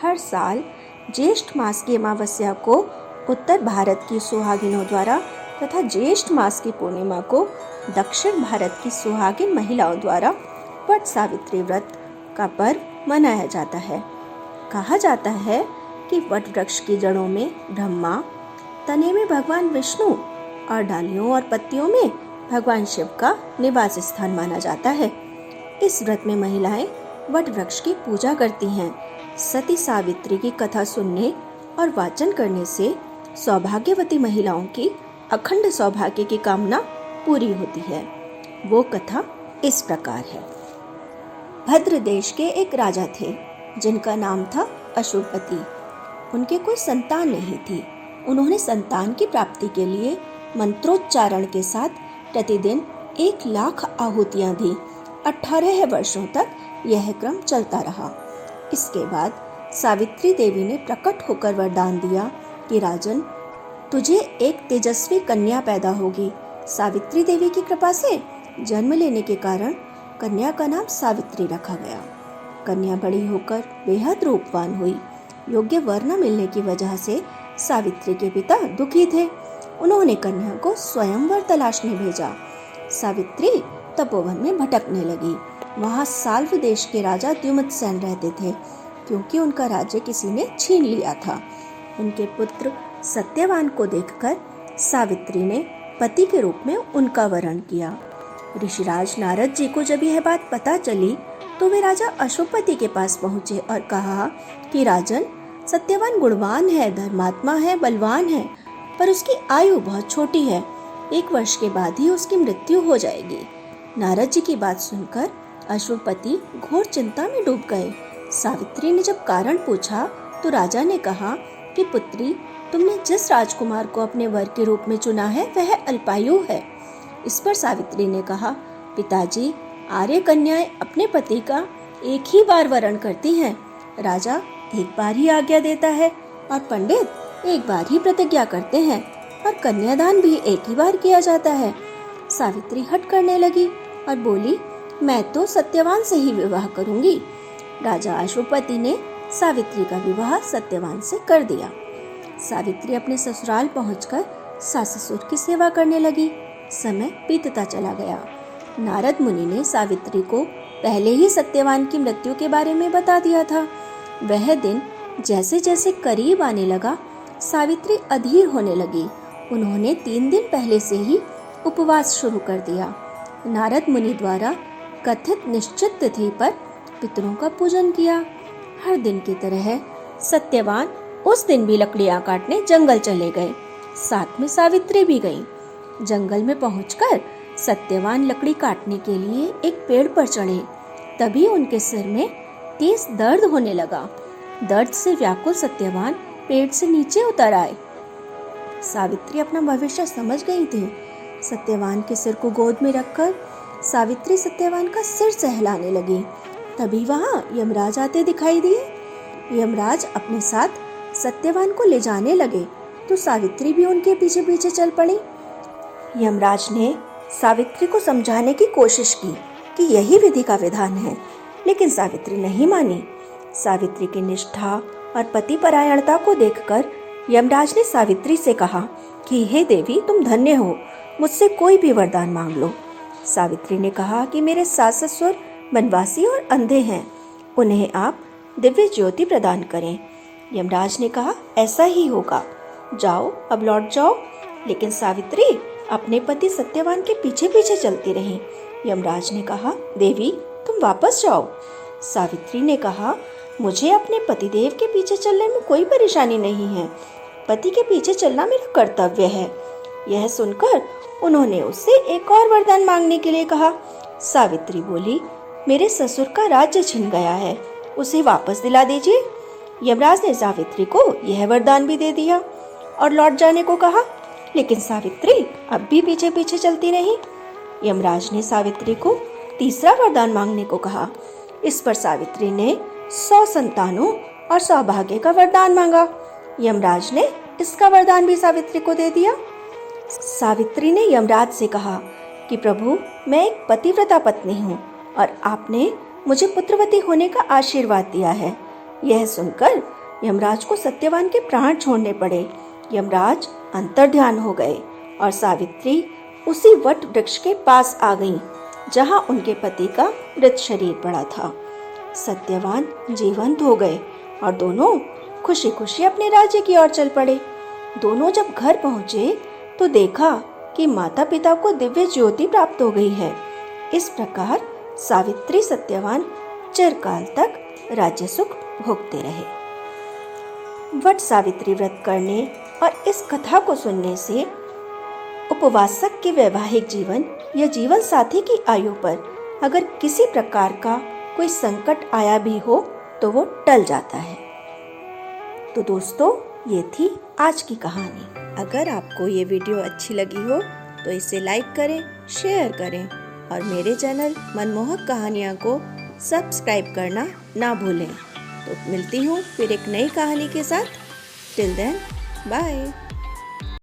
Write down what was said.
हर साल ज्येष्ठ मास की अमावस्या को उत्तर भारत की सुहागिनों द्वारा तथा ज्येष्ठ मास की पूर्णिमा को दक्षिण भारत की सुहागिन महिलाओं द्वारा वट सावित्री व्रत का पर्व मनाया जाता है। कहा जाता है कि वट वृक्ष की जड़ों में ब्रह्मा, तने में भगवान विष्णु और डालियों और पत्तियों में भगवान शिव का निवास स्थान माना जाता है। इस व्रत में महिलाएं वट वृक्ष की पूजा करती हैं। सती सावित्री की कथा सुनने और वाचन करने से सौभाग्यवती महिलाओं की अखंड सौभाग्य की कामना पूरी होती है। वो कथा इस प्रकार है। भद्र देश के एक राजा थे जिनका नाम था अशुभपति। उनके कोई संतान नहीं थी। उन्होंने संतान की प्राप्ति के लिए मंत्रोच्चारण के साथ प्रतिदिन 1,00,000 आहुतियां दी। 18 वर्षों तक यह क्रम चलता रहा। इसके बाद सावित्री देवी ने प्रकट होकर वरदान दिया कि राजन, तुझे एक तेजस्वी कन्या पैदा होगी। सावित्री देवी की कृपा से जन्म लेने के कारण कन्या का नाम सावित्री रखा गया। कन्या बड़ी होकर बेहद रूपवान हुई। योग्य वर न मिलने की वजह से सावित्री के पिता दुखी थे। उन्होंने कन्या को स्वयंवर तलाशने भेजा। सावित्री तपोवन में भटकने लगी। वहां साल्व देश के राजा द्युमत्सेन रहते थे, क्योंकि उनका राज्य किसी ने छीन लिया था। उनके पुत्र सत्यवान को देखकर सावित्री ने पति के रूप में उनका वरण किया। ऋषिराज नारद जी को जब यह बात पता चली तो वे राजा अशुभपति के पास पहुंचे और कहा कि राजन, सत्यवान गुणवान है, धर्मात्मा है, बलवान है, पर उसकी आयु बहुत छोटी है। 1 वर्ष के बाद ही उसकी मृत्यु हो जाएगी। नारद जी की बात सुनकर अशुभपति घोर चिंता में डूब गए। सावित्री ने जब कारण पूछा तो राजा ने कहा कि पुत्री, तुमने जिस राजकुमार को अपने वर के रूप में चुना है वह अल्पायु है। इस पर सावित्री ने कहा, पिताजी, आर्य कन्याएं अपने पति का एक ही बार वरण करती हैं। राजा एक बार ही आज्ञा देता है और पंडित एक बार ही प्रतिज्ञा करते हैं और कन्यादान भी एक ही बार किया जाता है। सावित्री हट करने लगी और बोली, मैं तो सत्यवान से ही विवाह करूंगी। राजा अशुभपति ने सावित्री का विवाह सत्यवान से कर दिया। सावित्री अपने ससुराल पहुंचकर सास ससुर की सेवा करने लगी। समय बीतता चला गया। नारद मुनि ने सावित्री को पहले ही सत्यवान की मृत्यु के बारे में बता दिया था। वह दिन जैसे जैसे करीब आने लगा, सावित्री अधीर होने लगी। उन्होंने 3 दिन पहले से ही उपवास शुरू कर दिया। नारद मुनि द्वारा कथित निश्चित तिथि पर पितरों का पूजन किया। हर दिन की तरह सत्यवान उस दिन भी लकड़ियां काटने जंगल चले गए। साथ में सावित्री भी गई। जंगल में पहुंचकर सत्यवान लकड़ी काटने के लिए एक पेड़ पर चढ़े। तभी उनके सिर में तेज दर्द होने लगा। दर्द से व्याकुल सत्यवान पेड़ से नीचे उतर आए। सावित्री अपना भविष्य समझ गई थी। सत्यवान के सिर को गोद में रखकर सावित्री सत्यवान का सिर सहलाने लगी। तभी वहां यमराज आते दिखाई दिए। यमराज अपने साथ सत्यवान को ले जाने लगे तो सावित्री भी उनके पीछे पीछे चल पड़ी। यमराज ने सावित्री को समझाने की कोशिश की कि यही विधि का विधान है, लेकिन सावित्री नहीं मानी। सावित्री की निष्ठा और पति परायणता को देखकर यमराज ने सावित्री से कहा कि हे देवी, तुम धन्य हो, मुझसे कोई भी वरदान मांग लो। सावित्री ने कहा कि मेरे सास ससुर वनवासी और अंधे हैं, उन्हें आप दिव्य ज्योति प्रदान करें। यमराज ने कहा, ऐसा ही होगा, जाओ अब लौट जाओ। लेकिन सावित्री अपने पति सत्यवान के पीछे पीछे चलती रही। यमराज ने कहा, देवी, तुम वापस जाओ। सावित्री ने कहा, मुझे अपने पतिदेव के पीछे चलने में कोई परेशानी नहीं है। पति के पीछे चलना मेरा कर्तव्य है। यह सुनकर उन्होंने उससे एक और वरदान मांगने के लिए कहा। सावित्री बोली, मेरे ससुर का राज्य छिन गया है, उसे वापस दिला दीजिए। यमराज ने सावित्री को यह वरदान भी दे दिया और लौट जाने को कहा, लेकिन सावित्री अब भी पीछे पीछे चलती रही। यमराज ने सावित्री को तीसरा वरदान मांगने को कहा। इस पर सावित्री ने 100 संतानों और सौभाग्य का वरदान मांगा। यमराज ने इसका वरदान भी सावित्री को दे दिया। सावित्री ने यमराज से कहा कि प्रभु, मैं एक पतिव्रता पत्नी हूँ और आपने मुझे पुत्रवती होने का आशीर्वाद दिया है। यह सुनकर यमराज को सत्यवान के प्राण छोड़ने पड़े। यमराज अंतर्ध्यान हो गए और सावित्री उसी वट वृक्ष के पास आ गईं, जहां उनके पति का मृत शरीर पड़ा था। सत्यवान जीवंत हो गए और दोनों खुशी खुशी अपने राज्य की ओर चल पड़े। दोनों जब घर पहुंचे तो देखा कि माता पिता को दिव्य ज्योति प्राप्त हो गई है। इस प्रकार सावित्री सत्यवान चिरकाल तक राज्य सुख भोगते रहे। वट सावित्री व्रत करने और इस कथा को सुनने से उपवासक के वैवाहिक जीवन या जीवन साथी की आयु पर अगर किसी प्रकार का कोई संकट आया भी हो तो वो टल जाता है। तो दोस्तों, ये थी आज की कहानी। अगर आपको ये वीडियो अच्छी लगी हो तो इसे लाइक करें, शेयर करें और मेरे चैनल मनमोहक कहानियाँ को सब्सक्राइब करना ना भूलें। तो मिलती हूँ फिर एक नई कहानी के साथ। Till then, bye.